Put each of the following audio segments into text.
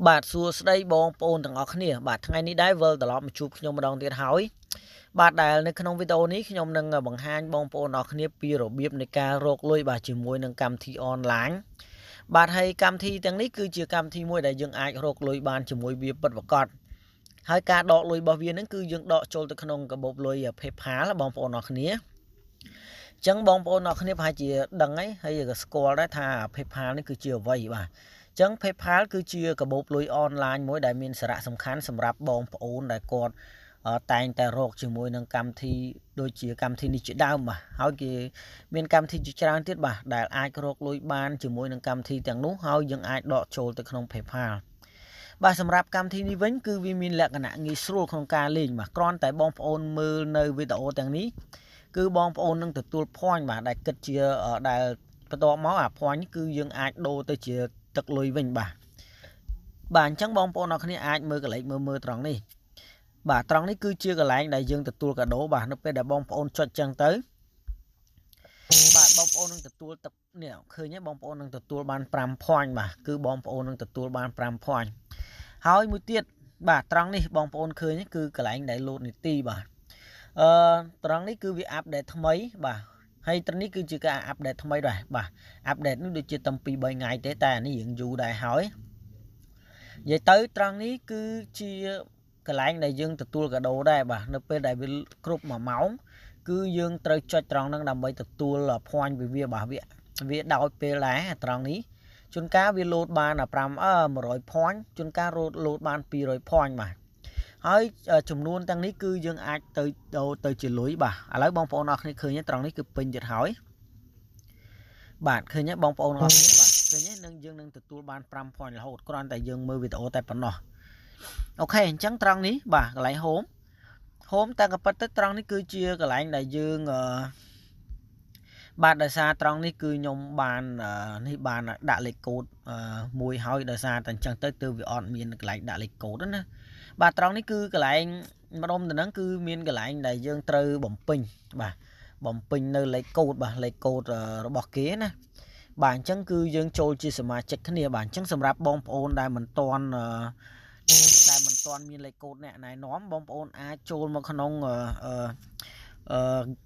បាទសួស្តីបងប្អូនទាំងអស់គ្នាបាទថ្ងៃនេះដែរវិលត្រឡប់មកជួបខ្ញុំម្ដងទៀតហើយបាទដែលនៅក្នុងវីដេអូនេះខ្ញុំនឹងបង្ហាញបងប្អូនទាំងអស់គ្នាពីរបៀបនៃការរកលុយបាទជាមួយនឹងកម្មវិធីអនឡាញបាទហើយកម្មវិធីទាំងនេះគឺជាកម្មវិធីមួយដែលយើងអាចរកលុយបានជាមួយវាពិតប្រាកដហើយការដកលុយរបស់វានឹងគឺយើងដកចូលទៅក្នុងកាបូបលុយ PayPal បងប្អូនទាំងអស់គ្នាអញ្ចឹងបងប្អូនទាំងអស់គ្នាប្រហែលជាដឹងហើយក៏ស្គាល់ដែរថា PayPal នេះគឺជាអ្វីបាទចឹង PayPal គឺជាកាបូបលុយអនឡាញមួយដែលមានសារៈសំខាន់សម្រាប់បងប្អូនដែលគាត់តែងតែរកជាមួយនឹងកម្មវិធីដូចជាកម្មវិធីនេះជាដើមបាទហើយគេមានកម្មវិធីជាច្រើនទៀតបាទដែលអាចរកលុយបានជាមួយនឹងកម្មវិធីទាំងនោះហើយយើងអាចដកចូលទៅក្នុង PayPal បាទសម្រាប់កម្មវិធីនេះវិញគឺវាមានលក្ខណៈងាយស្រួលក្នុងការលេងបាទគ្រាន់តែបងប្អូនមើលនៅវីដេអូទាំងនេះគឺបងប្អូននឹងទទួល point បាទដែលគិតជាដែលបន្ទាប់មកអា point នេះគឺយើងអាចដូរទៅជាទឹកលុយវិញបាទអញ្ចឹងបងប្អូនអរគ្នាអាចមើលកន្លែងមើលត្រង់នេះបាទត្រង់នេះគឺជាកន្លែងដែលយើងទទួលកាដូបាទនៅពេលដែលបងប្អូនចុចចឹងទៅបាទបងប្អូននឹងទទួលទឹកនេះឃើញទេបងប្អូននឹងទទួលបាន5 point បាទគឺបងប្អូននឹងទទួលបាន5 point ហើយមួយទៀតបាទត្រង់នេះបងប្អូនឃើញគឺកន្លែងដែលលោតនីតិបាទត្រង់នេះគឺវាអាប់ដេតថ្មីបាទហើយត្រង់នេះគឺជាការអាប់ដេតថ្មីដែរបាទអាប់ដេតនេះដូចជាតាំងពី3ថ្ងៃទេតែអានេះរៀងយូរដែរហើយនិយាយទៅត្រង់នេះគឺជាកន្លែងដែលយើងទទួលកាដូដែរបាទនៅពេលដែលវាគ្រប់1ម៉ោងគឺយើងត្រូវចុចត្រង់ហ្នឹងដើម្បីទទួល point ពីវាបាទវាដោយពេលដែរត្រង់នេះជួនកាលវាលោតបាន100 point ជួនកាលលោតបាន200 point បាទហើយចំនួនទាំងនេះគឺយើងអាចទៅជាលុយបាទឥឡូវបងប្អូនអរគ្នាឃើញត្រង់នេះគឺពេញទៀតហើយបាទឃើញទេបងប្អូនអរគ្នាបាទឃើញទេនឹងយើងនឹងទទួលបាន5 point រហូតគ្រាន់តែយើងមើលវីដេអូតែប៉ុណ្ណោះអូខេអញ្ចឹងត្រង់នេះបាទកន្លែង home តែក៏ប៉ុន្តែត្រង់នេះគឺជាកន្លែងដែលយើងបាទដោយសារត្រង់នេះគឺខ្ញុំបាននេះបានដាក់លេខកូដមួយហើយដោយសារតែអញ្ចឹងទៅវាអត់មានកន្លែងដាក់លេខកូដណាបាទត្រង់នេះគឺកន្លែងម្ដុំទៅហ្នឹងគឺមានកន្លែងដែលយើងត្រូវបំពេញបាទបំពេញនៅលេខកូដបាទលេខកូដរបស់គេណាបាទអញ្ចឹងគឺយើងចូលជាសមាជិកគ្នាបាទអញ្ចឹងសម្រាប់បងប្អូនដែលមិនទាន់មានលេខកូដអ្នកណែនាំបងប្អូនអាចចូលមកក្នុង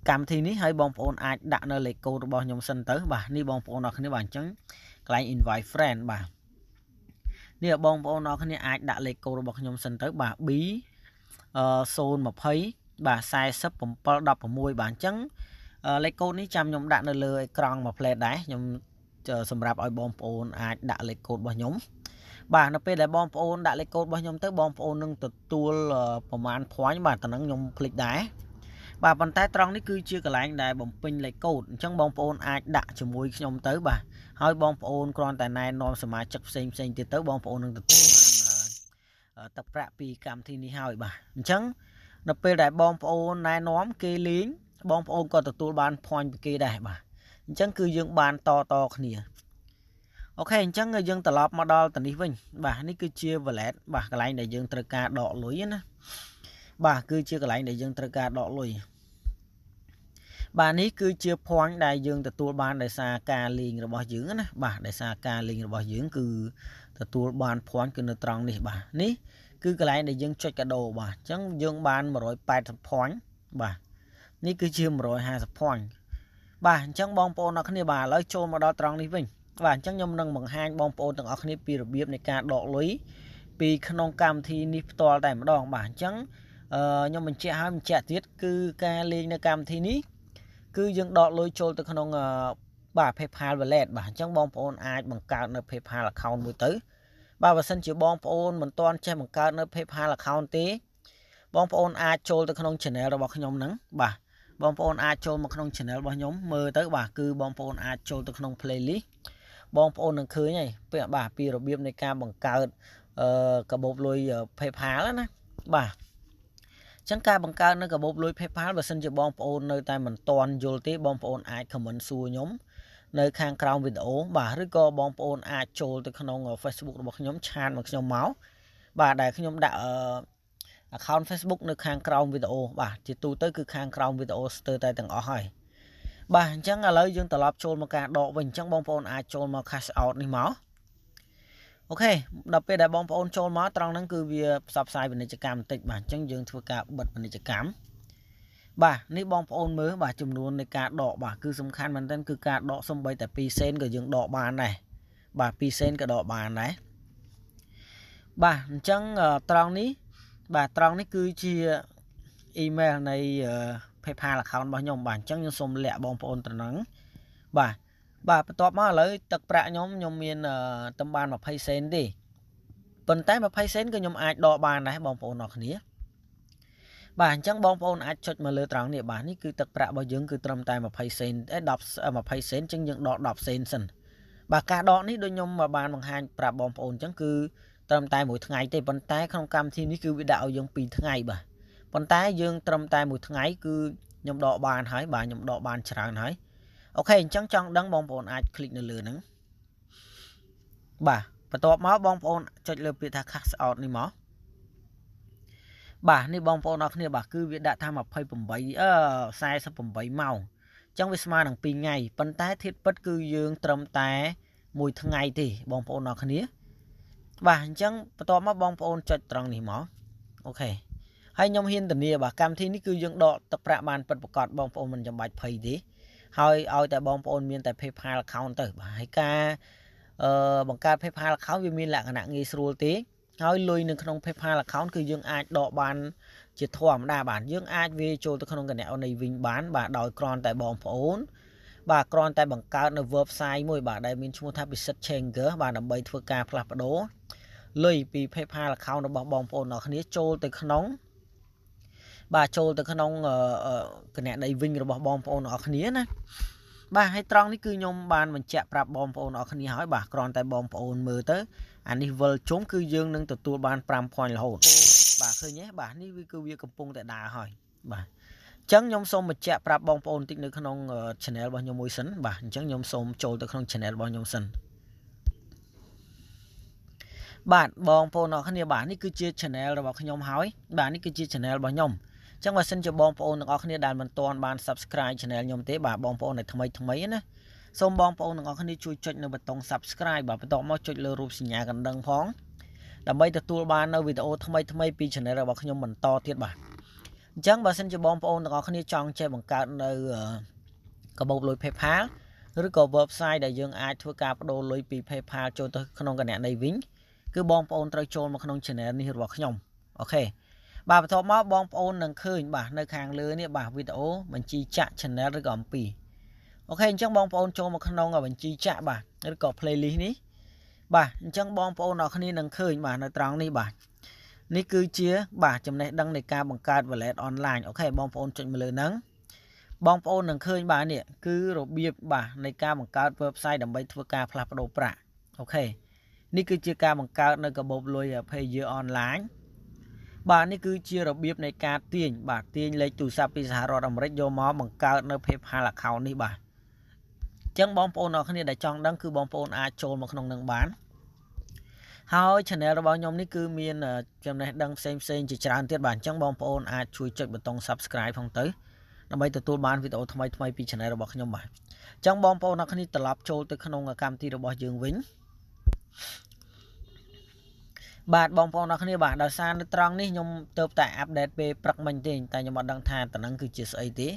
កម្មវិធីនេះហើយបងប្អូនអាចដាក់នៅលេខកូដរបស់ខ្ញុំសិនទៅបាទនេះបងប្អូនអរគ្នាបាទអញ្ចឹងកន្លែង invite friend បាទនេះបងប្អូនអរគ្នាអាចដាក់លេខកូដរបស់ខ្ញុំសិនទៅបាទ B 020បាទ4716បាទអញ្ចឹងលេខកូដនេះចាំខ្ញុំដាក់នៅលើអេក្រង់មួយផ្លែតដែរខ្ញុំសម្រាប់ឲ្យបងប្អូនអាចដាក់លេខកូដរបស់ខ្ញុំបាទនៅពេលដែលបងប្អូនដាក់លេខកូដរបស់ខ្ញុំទៅបងប្អូននឹងទទួលប្រមាណ point បាទតំណឹងខ្ញុំភ្លេចដែរបាទប៉ុន្តែត្រង់នេះគឺជាកន្លែងដែលបំពេញលេខកូដអញ្ចឹងបងប្អូនអាចដាក់ជាមួយខ្ញុំទៅបាទហើយបងប្អូនគ្រាន់តែណែនាំសមាជិកផ្សេងទៀតទៅបងប្អូននឹងទទួលបានទឹកប្រាក់ពីកម្មវិធីនេះហើយបាទអញ្ចឹងនៅពេលដែលបងប្អូនណែនាំគេលេងបងប្អូនក៏ទទួលបាន point ពីគេដែរបាទអញ្ចឹងគឺយើងបានតគ្នាអូខេអញ្ចឹងយើងត្រឡប់មកដល់ទៅនេះវិញបាទនេះគឺជា wallet បាទកន្លែងដែលយើងត្រូវការដកលុយណាបាទគឺជាកន្លែងដែលយើងត្រូវការដកលុយបាទនេះគឺជា point ដែលយើងទទួលបានដោយសារការលេងរបស់យើងណាបាទដោយសារការលេងរបស់យើងគឺទទួលបាន point គឺនៅត្រង់នេះបាទនេះគឺកន្លែងដែលយើងចុចកាដូបាទអញ្ចឹងយើងបាន180 point បាទនេះគឺជា150 point បាទអញ្ចឹងបងប្អូនអរគ្នាបាទឥឡូវចូលមកដល់ត្រង់នេះវិញបាទអញ្ចឹងខ្ញុំនឹងបង្ហាញបងប្អូនទាំងអស់គ្នាពីរបៀបនៃការដកលុយពីក្នុងកម្មវិធីនេះផ្ទាល់តែម្ដងបាទអញ្ចឹងខ្ញុំបញ្ជាក់ទៀតគឺការលេងនៅកម្មវិធីនេះគឺយើងដកលុយចូលទៅក្នុងបាទ PayPal Wallet បាទអញ្ចឹងបងប្អូនអាចបង្កើតនៅ PayPal account មួយទៅបាទបើសិនជាបងប្អូនមិនទាន់ចេះបង្កើតនៅ PayPal account ទេបងប្អូនអាចចូលទៅក្នុង channel របស់ខ្ញុំហ្នឹងបាទបងប្អូនអាចចូលមកក្នុង channel របស់ខ្ញុំមើលទៅបាទគឺបងប្អូនអាចចូលទៅក្នុង playlist បងប្អូននឹងឃើញហើយបាទពីរបៀបនៃការបង្កើតកាបូបលុយ PayPal ណាបាទអញ្ចឹងការបង្កើតនៅកាបូបលុយ PayPal បើសិនជាបងប្អូននៅតែមិនទាន់យល់ទេបងប្អូនអាច comment សួរខ្ញុំនៅខាងក្រោមវីដេអូបាទឬក៏បងប្អូនអាចចូលទៅក្នុង Facebook របស់ខ្ញុំឆាតមកខ្ញុំមកបាទដែលខ្ញុំដាក់ account Facebook នៅខាងក្រោមវីដេអូបាទជាទូទៅគឺខាងក្រោមវីដេអូស្ទើរតែទាំងអស់ហើយបាទអញ្ចឹងឥឡូវយើងត្រឡប់ចូលមកការដកវិញអញ្ចឹងបងប្អូនអាចចូលមក cash out នេះមក ok đọc về đại bóng ôn trôn má trong năng cứ việc sắp sai về này cam tịch bản chân dương thua cả bật về này cam bà ní bóng ôn mới bà chùm luôn này cả đỏ bà cứ sông khăn mình tên cứ cả đỏ xong bay tại pi sen cái dương đỏ bàn này bà pi sen cái đỏ bàn này bà chân trong ní bà trong ní cứ chia email này PayPal là account bao nhiêu bản chân như xong lẹ bóng ôn từ nắng bà tọa má lấy tật bạ nhóm miền tâm ban mà pay sen đi phần tay mà pay sen cái nhóm ai đỏ bàn này bóng ôn nọ khía bà chẳng bóng ôn ai chốt mà lừa trắng địa bản ní cứ tật bạ bao dưỡng cứ trầm tay mà pay sen đọc mà pay sen chẳng những đọc sen sân bà cả đỏ ní đôi nhóm mà bàn bằng hai bạ bóng ôn chẳng cứ trầm tay mỗi ngày thì phần tay không cam thì ní cứ bị đạo dương pin ngày bà phần tay dương trầm tay mỗi ngày cứ nhóm đỏ bàn hỏi bà nhóm đỏ bàn chẳng hỏi ok chẳng chọn đăng bóng ôn ai click nơi lừa nắng bà tọa máu bóng ôn chốt lừa bị thà cast out ní máu bà ní bóng ôn nó kia bà cứ việc đã tham học pay bầm bấy sai sắp bầm bấy màu trong việc smart đằng pin ngày phần tay thiết bất cứ dương trầm tay mùi tháng ngày thì bóng ôn nó kia bà chẳng tọa máu bóng ôn chốt trăng ní máu ok hay nhóm hiên tình địa bà cam thi ní cứ dương đọ tập ra bàn bật bật bóng ôn mình trong bài pay đi hơi ao tại bóng ôn miền tại PayPal account tới hay ca bằng ca PayPal account vì miền là nặng nghi sưu tí hơi lùi nâng không PayPal account cứ dương ai đọ bàn chỉ thỏa đa bản dương ai về cho tôi không cần nẹo này vinh bán bà đòi con tại bóng ôn bà con tại bằng caoនៅ website មួយបាទដែលមានឈ្មោះថា Visit Changer បាទដើម្បីធ្វើការផ្លាស់ប្ដូរលុយពី PayPal account របស់បងប្អូនអ្នកគ្នាចូលទៅក្នុងបាទចូលទៅក្នុងគណនីវិញរបស់បងប្អូនអ្នកគ្នាណាបាទហើយត្រង់នេះគឺខ្ញុំបានបញ្ជាក់ប្រាប់បងប្អូនអ្នកគ្នាហើយបាទគ្រាន់តែបងប្អូនមើលទៅអានេះវិលជុំគឺយើងនឹងទទួលបាន 5 point រហូតបាទឃើញទេបាទនេះគឺវាកំពុងតែដើរហើយបាទអញ្ចឹងខ្ញុំសូមបញ្ជាក់ប្រាប់បងប្អូនតិចនៅក្នុង channel របស់ខ្ញុំមួយសិនបាទអញ្ចឹងខ្ញុំសូមចូលទៅក្នុង channel របស់ខ្ញុំសិនបាទបងប្អូនអ្នកគ្នាបាទនេះគឺជា channel របស់ខ្ញុំហើយបាទនេះគឺជា channel របស់ខ្ញុំចឹងបើសិនជាបងប្អូនទាំងអស់គ្នាដែលមិនទាន់បាន subscribe channel ខ្ញុំទេបាទបងប្អូនដែលថ្មីណាសូមបងប្អូនទាំងអស់គ្នាជួយចុចនៅប៊ូតុង subscribe បាទបន្ទាប់មកចុចលើរូបសញ្ញាកណ្ដឹងផងដើម្បីទទួលបាននៅវីដេអូថ្មីពី channel របស់ខ្ញុំបន្តទៀតបាទអញ្ចឹងបើសិនជាបងប្អូនទាំងអស់គ្នាចង់ចេះបង្កើតនៅកាបូបលុយ PayPal ឬក៏ website ដែលយើងអាចធ្វើការបដូរលុយពី PayPal ចូលទៅក្នុងគណនីវិញគឺបងប្អូនត្រូវចូលមកក្នុង channel នេះរបស់ខ្ញុំអូខេបាទបន្ទាប់មកបងប្អូននឹងឃើញបាទនៅខាងលើនេះបាទវីដេអូបញ្ជីចាក់ channel ឬក៏អំពីអូខេអញ្ចឹងបងប្អូនចូលមកក្នុងបញ្ជីចាក់បាទឬក៏ playlist នេះបាទអញ្ចឹងបងប្អូនអ្នកគ្នានឹងឃើញបាទនៅត្រង់នេះបាទនេះគឺជាបាទចំណេះដឹងនៃការបង្កើត wallet online អូខេបងប្អូនចុចមកលើហ្នឹងបងប្អូននឹងឃើញបាទនេះគឺរបៀបបាទនៃការបង្កើត website ដើម្បីធ្វើការផ្លាស់ប្ដូរប្រាក់អូខេនេះគឺជាការបង្កើតនៅកាបូបលុយ Payer onlineបាទនេះគឺជារបៀបនៃការទាញបាទទាញលេខទូរស័ព្ទពីសហរដ្ឋអាមេរិកយកមកបង្កើតនៅ PayPal account នេះបាទអញ្ចឹងបងប្អូនអ្នកគ្នាដែលចង់ដឹងគឺបងប្អូនអាចចូលមកក្នុងនឹងបានហើយ channel របស់ខ្ញុំនេះគឺមានចំណេះដឹងផ្សេងជាច្រើនទៀតបាទអញ្ចឹងបងប្អូនអាចជួយចុចប៊ូតុង subscribe ផងទៅដើម្បីទទួលបានវីដេអូថ្មីពី channel របស់ខ្ញុំបាទអញ្ចឹងបងប្អូនអ្នកគ្នាត្រឡប់ចូលទៅក្នុងកម្មវិធីរបស់យើងវិញបាទបងប្អូនអ្នកគ្នាបាទដោយសារនៅត្រង់នេះខ្ញុំទៅតែអាប់ដេតពេលព្រឹកមិញទេតែខ្ញុំអត់ដឹងថាតំណឹងគឺជាស្អីទេ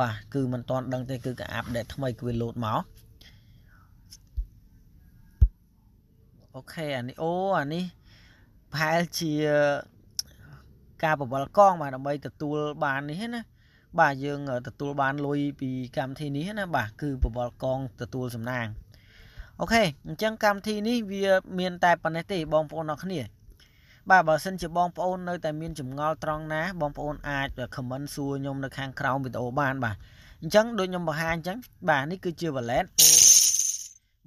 បាទគឺមិនទាន់ដឹងទេគឺការអាប់ដេតថ្មីគឺវាលោតមកអូខេអានេះអានេះផែលជាការបវលកងបាទដើម្បីទទួលបាននេះណាបាទយើងទទួលបានលុយពីកម្មវិធីនេះណាបាទគឺបវលកងទទួលសំណាងអូខេអញ្ចឹងកម្មវិធីនេះវាមានតែប៉ុណ្ណេះទេបងប្អូនអ្នកគ្នាបាទបើសិនជាបងប្អូននៅតែមានចម្ងល់ត្រង់ណាបងប្អូនអាច comment សួរខ្ញុំនៅខាងក្រោមវីដេអូបានបាទអញ្ចឹងដូចខ្ញុំបង្ហាញអញ្ចឹងបាទនេះគឺជា wallet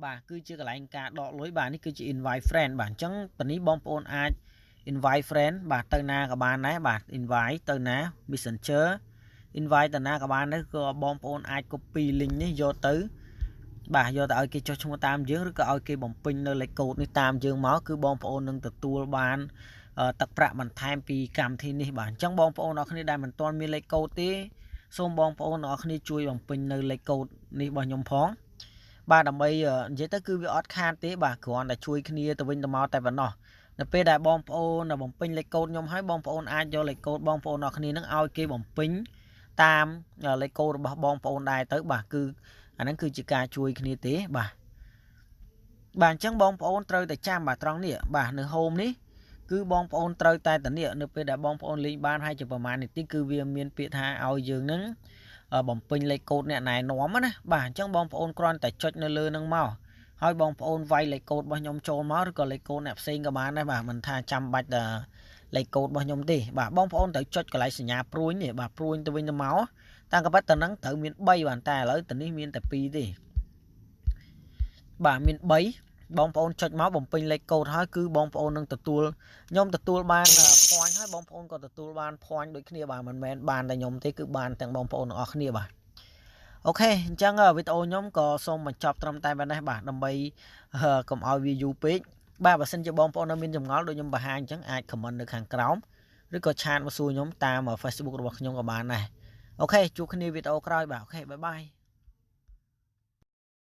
បាទគឺជាកន្លែងការដកលុយបាទនេះគឺជា invite friend បាទអញ្ចឹងតនេះបងប្អូនអាច invite friend បាទទៅណាក៏បានដែរបាទ invite ទៅណា messenger invite ទៅណាក៏បានដែរក៏បងប្អូនអាច copy link នេះយកទៅបាទយកទៅឲ្យគេចុះឈ្មោះតាមយើងឬក៏ឲ្យគេបំពេញនៅលេខកូដនេះតាមយើងមកគឺបងប្អូននឹងទទួលបានទឹកប្រាក់បន្ថែមពីកម្មវិធីនេះបាទអញ្ចឹងបងប្អូនអរគ្នាដែលមិនទាន់មានលេខកូដទេសូមបងប្អូនអរគ្នាជួយបំពេញនៅលេខកូដនេះរបស់ខ្ញុំផង បាទដើម្បីនិយាយទៅគឺវាអត់ខាតទេបាទគ្រាន់តែជួយគ្នាទៅវិញទៅមកតែប៉ុណ្ណោះនៅពេលដែលបងប្អូនបំពេញលេខកូដខ្ញុំហើយបងប្អូនអាចយកលេខកូដបងប្អូនអរគ្នានឹងឲ្យគេបំពេញតាមលេខកូដរបស់បងប្អូនដែរទៅបាទគឺអាហ្នឹងគឺជាការជួយគ្នាទេបាទអញ្ចឹងបងប្អូនត្រូវតែចាំបាទត្រង់នេះបាទនៅ home នេះគឺបងប្អូនត្រូវតែតានេះនៅពេលដែលបងប្អូនលេងបានហើយជាប្រមាណនាទីគឺវាមានពាក្យថាឲ្យយើងនឹងបំពេញលេខកូដអ្នកណែនាំណាបាទអញ្ចឹងបងប្អូនគ្រាន់តែចុចនៅលើនឹងមកហើយបងប្អូនវាយលេខកូដរបស់ខ្ញុំចូលមកឬក៏លេខកូដអ្នកផ្សេងក៏បានដែរបាទមិនថាចាំបាច់លេខកូដរបស់ខ្ញុំទេបាទបងប្អូនត្រូវចុចកន្លែងសញ្ញាព្រួយនេះបាទព្រួយទៅវិញទៅមកតាមក៏ប៉ុន្តែនឹងត្រូវមាន3បាទតែឥឡូវទៅនេះមានតែ2ទេបាទមាន3បងប្អូនចុចមកបំពេញលេខកូដហើយគឺបងប្អូននឹងទទួលខ្ញុំទទួលបាន point ហើយបងប្អូនក៏ទទួលបាន point ដូចគ្នាបាទមិនមែនបានតែខ្ញុំទេគឺបានទាំងបងប្អូនទាំងអស់គ្នាបាទអូខេអញ្ចឹងវីដេអូខ្ញុំក៏សូមបញ្ចប់ត្រឹមតែប៉ុណ្ណេះបាទដើម្បីកុំឲ្យវាយូរពេកបាទបើសិនជាបងប្អូនមានចម្ងល់ដូចខ្ញុំបង្ហាញអញ្ចឹងអាច comment នៅខាងក្រោមឬក៏ឆាតមកសួរខ្ញុំតាម Facebook របស់ខ្ញុំក៏បានដែរអូខេជួបគ្នាវីដេអូក្រោយបាទអូខេបាយបាយ